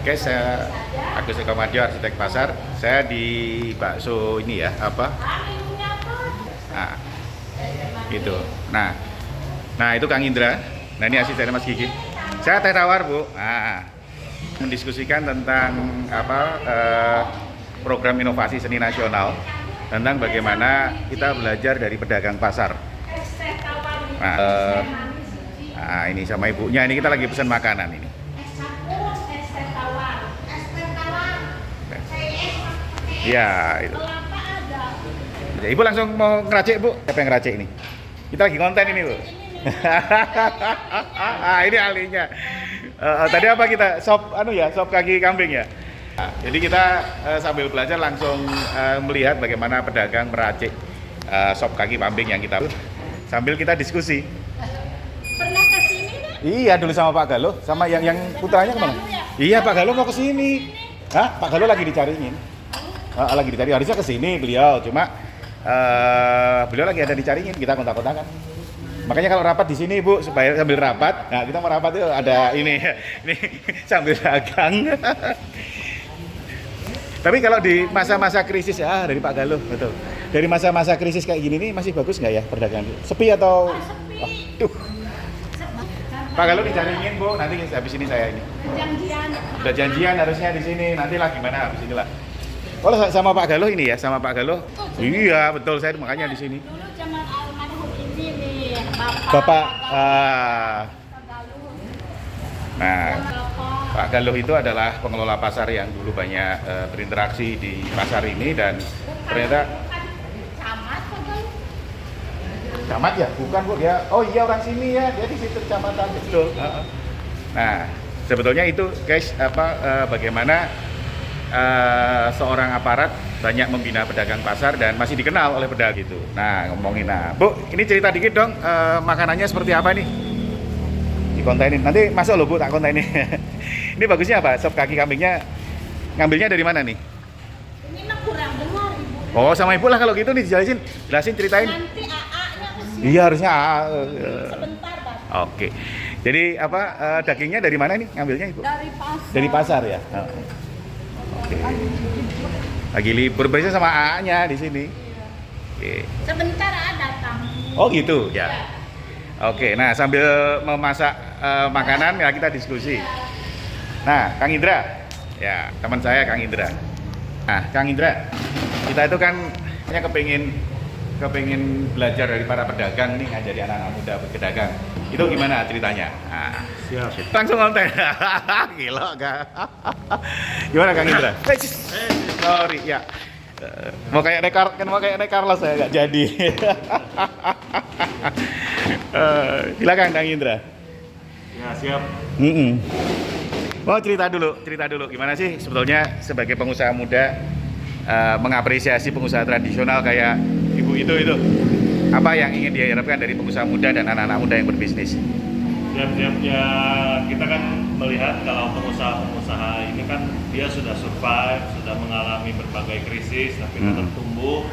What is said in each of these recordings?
Guys, saya Agus Eko Madyo, arsitek pasar. Saya di bakso ini ya, apa? Nah, gitu. Nah itu Kang Indra. Nah ini asistennya Mas Gigi. Saya teh tawar, Bu. Nah, mendiskusikan tentang program inovasi seni nasional, tentang bagaimana kita belajar dari pedagang pasar. Nah, ini sama ibunya, ini kita lagi pesan makanan ini. Ya, itu. Ya, Ibu langsung mau ngeracik, Bu? Siapa yang ngeracik ini? Kita lagi konten ini, Bu. Ini ahlinya. Tadi apa kita? Sop kaki kambing ya. Nah, jadi kita sambil belajar langsung melihat bagaimana pedagang meracik sop kaki kambing yang kita sambil kita diskusi. Pernah ke sini nih? Iya, dulu sama Pak Galuh, sama yang putranya kemana? Iya, Pak Galuh mau ke sini. Hah? Pak Galuh lagi dicariin. Lagi dicari, harusnya ke sini beliau, cuma beliau lagi ada dicariin, kita kontak-kontakan. Makanya kalau rapat di sini, Bu, supaya sambil rapat, nah kita mau rapat itu ada ini sambil dagang. Tapi kalau di masa-masa krisis dari Pak Galuh, betul. Dari masa-masa krisis kayak gini nih masih bagus nggak ya perdagangan? Sepi atau? Aduh. Pak Galuh dicariin, Bu, nanti habis ini saya ini. Janjian. Udah janjian harusnya di sini, nanti lah gimana habis inilah. Oh, sama Pak Galuh ini ya, sama Pak Galuh. Iya, betul, saya makanya di sini. Dulu zaman almarhum ini nih, Bapak Galuh. Nah, Pak Galuh itu adalah pengelola pasar yang dulu banyak berinteraksi di pasar ini dan ternyata Camat Pak Galuh. camat ya? Bukan, Bu, dia. Oh iya, orang sini ya, dia di situ kecamatan, betul. Nah, sebetulnya itu guys bagaimana seorang aparat banyak membina pedagang pasar dan masih dikenal oleh pedagang gitu. Nah, ngomongin Bu, ini cerita dikit dong, makanannya seperti apa nih? Dikontenin. Nanti masuk loh, Bu, tak kontenin. Ini bagusnya apa? Sop kaki kambingnya ngambilnya dari mana nih? Ini mah kurang dengar, Ibu. Oh, sama Ibu lah kalau gitu nih, jelasin ceritain. Nanti AA-nya ke sini. Iya, harusnya Sebentar, Pak. Oke. Jadi dagingnya dari mana nih ngambilnya, Ibu? Dari pasar. Dari pasar ya. Oke. Lagi libur biasanya sama AA-nya di sini. Oke. Sebentar AA datang. Oh gitu ya. Oke. Nah sambil memasak makanan ya kita diskusi. Nah Kang Indra, ya teman saya Kang Indra. Nah Kang Indra, kita itu kan hanya kepingin belajar dari para pedagang nih, ngajari anak-anak muda berpedagang. Itu gimana ceritanya? Nah, Siap. langsung konten. Gila gak? Gimana Kang Indra? Sorry ya. Mau kayak naik Carlos saya nggak jadi. Silakan Kang Indra. Ya, siap. Mau cerita dulu gimana sih sebetulnya sebagai pengusaha muda mengapresiasi pengusaha tradisional kayak ibu itu apa yang ingin diharapkan dari pengusaha muda dan anak-anak muda yang berbisnis? Siap. Ya, kita kan melihat kalau pengusaha ini kan dia sudah survive, sudah mengalami berbagai krisis, tapi tetap tumbuh.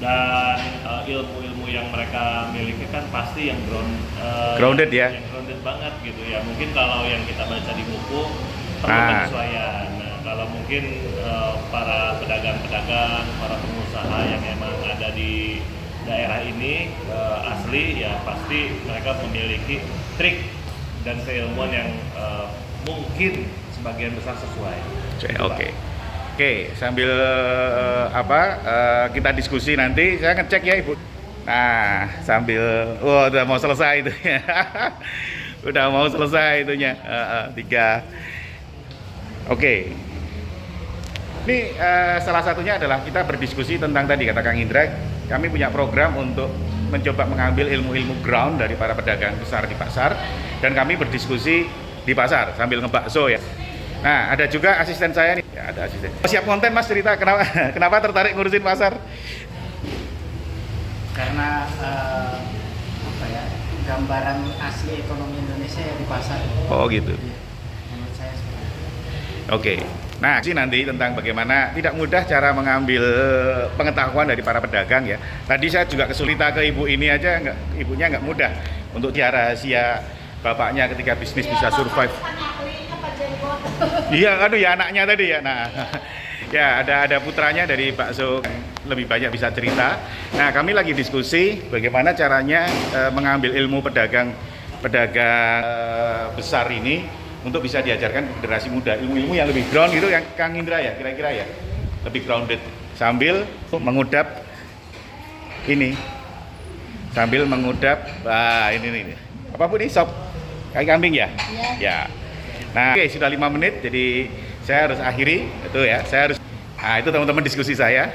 Dan ilmu-ilmu yang mereka miliki kan pasti yang grounded ya? Yang grounded banget gitu ya. Mungkin kalau yang kita baca di buku perlu penyesuaian. Nah, kalau mungkin para pedagang-pedagang, para pengusaha yang emang ada di daerah ini asli ya pasti mereka memiliki trik dan keilmuan yang mungkin sebagian besar sesuai. Oke, sambil kita diskusi nanti saya ngecek ya Ibu. Nah, sambil udah mau selesai itu ya. Udah mau selesai itunya. 3. Oke. Ini salah satunya adalah kita berdiskusi tentang tadi kata Kang Indra, kami punya program untuk mencoba mengambil ilmu-ilmu ground dari para pedagang besar di pasar dan kami berdiskusi di pasar sambil ngebakso ya. Nah, ada juga asisten saya nih. Ya, ada asisten. Siap konten Mas, cerita kenapa tertarik ngurusin pasar? Karena gambaran asli ekonomi Indonesia ya di pasar. Oh gitu. Menurut saya seperti itu. Oke. Nah, sih nanti tentang bagaimana tidak mudah cara mengambil pengetahuan dari para pedagang ya. Tadi saya juga kesulitan ke ibu ini aja, ibunya nggak mudah untuk dia rahasia bapaknya ketika bisnis bisa survive. Ahlinya Pak Jenggot. Iya, aduh ya anaknya tadi ya. Nah, ya ada putranya dari bakso yang lebih banyak bisa cerita. Nah, kami lagi diskusi bagaimana caranya mengambil ilmu pedagang besar ini untuk bisa diajarkan ke generasi muda, ilmu-ilmu yang lebih ground gitu, yang Kang Indra ya kira-kira ya, lebih grounded sambil mengudap ini, ini apa bu ini, sop kaki kambing ya? Iya. Ya. Nah, oke, sudah 5 menit, jadi saya harus akhiri, itu ya. Nah, itu teman-teman diskusi saya.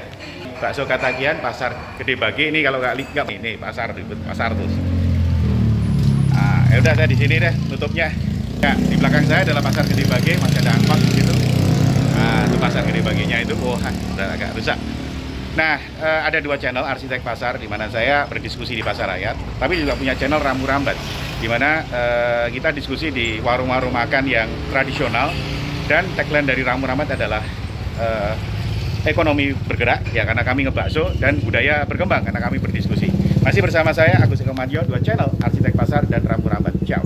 Bakso Katagian, Pasar Gede Bage ini kalau nggak ini pasar terus. Nah, ya udah saya di sini deh tutupnya. Ya, di belakang saya adalah Pasar Gede Bage, masih ada angkot di situ. Nah, itu Pasar Gede Bagenya itu, udah agak rusak. Nah, ada 2 channel Arsitek Pasar, di mana saya berdiskusi di pasar rakyat, tapi juga punya channel Rambu Rambat, di mana kita diskusi di warung-warung makan yang tradisional, dan tagline dari Rambu Rambat adalah ekonomi bergerak, ya karena kami ngebakso, dan budaya berkembang karena kami berdiskusi. Masih bersama saya, Agus Eko Madjo, 2 channel Arsitek Pasar dan Rambu Rambat. Ciao.